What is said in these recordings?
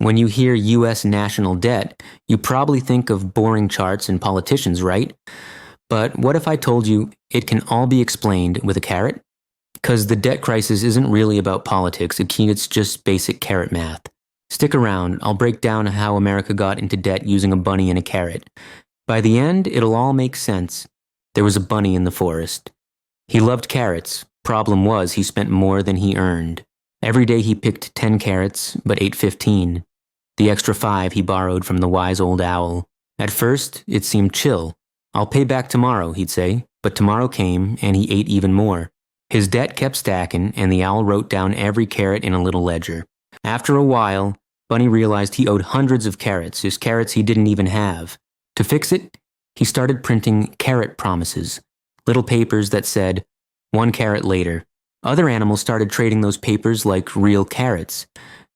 When you hear US national debt, you probably think of boring charts and politicians, right? But what if I told you it can all be explained with a carrot? Because the debt crisis isn't really about politics, it's just basic carrot math. Stick around, I'll break down how America got into debt using a bunny and a carrot. By the end, it'll all make sense. There was a bunny in the forest. He loved carrots. Problem was, he spent more than he earned. Every day he picked 10 carrots, but ate 15. The extra 5 he borrowed from the wise old owl. At first, it seemed chill. I'll pay back tomorrow, he'd say, but tomorrow came and he ate even more. His debt kept stacking, and the owl wrote down every carrot in a little ledger. After a while, Bunny realized he owed hundreds of carrots, his carrots he didn't even have. To fix it, he started printing carrot promises, little papers that said, 1 carrot later. Other animals started trading those papers like real carrots,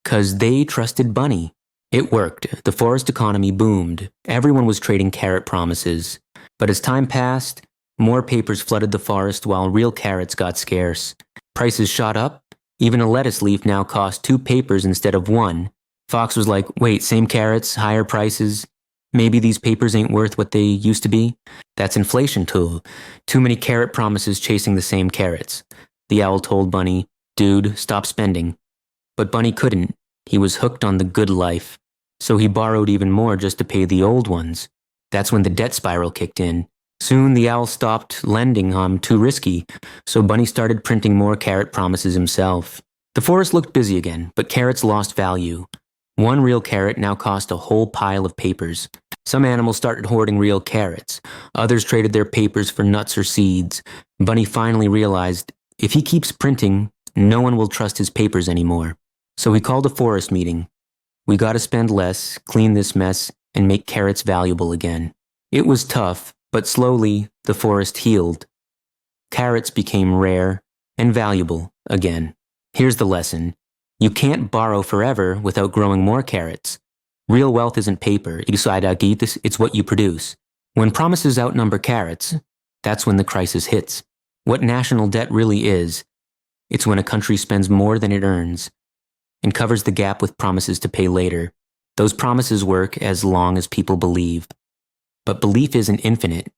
'cause they trusted Bunny. It worked. The forest economy boomed. Everyone was trading carrot promises. But as time passed, more papers flooded the forest while real carrots got scarce. Prices shot up. Even a lettuce leaf now cost 2 papers instead of 1. Fox was like, wait, same carrots, higher prices? Maybe these papers ain't worth what they used to be? That's inflation too. Too many carrot promises chasing the same carrots. The owl told Bunny, dude, stop spending. But Bunny couldn't. He was hooked on the good life. So he borrowed even more just to pay the old ones. That's when the debt spiral kicked in. Soon the owl stopped lending too risky, so Bunny started printing more carrot promises himself. The forest looked busy again, but carrots lost value. 1 real carrot now cost a whole pile of papers. Some animals started hoarding real carrots. Others traded their papers for nuts or seeds. Bunny finally realized if he keeps printing, no one will trust his papers anymore. So he called a forest meeting. We gotta spend less, clean this mess, and make carrots valuable again. It was tough, but slowly the forest healed. Carrots became rare and valuable again. Here's the lesson. You can't borrow forever without growing more carrots. Real wealth isn't paper, it's what you produce. When promises outnumber carrots, that's when the crisis hits. What national debt really is, it's when a country spends more than it earns and covers the gap with promises to pay later. Those promises work as long as people believe. But belief isn't infinite.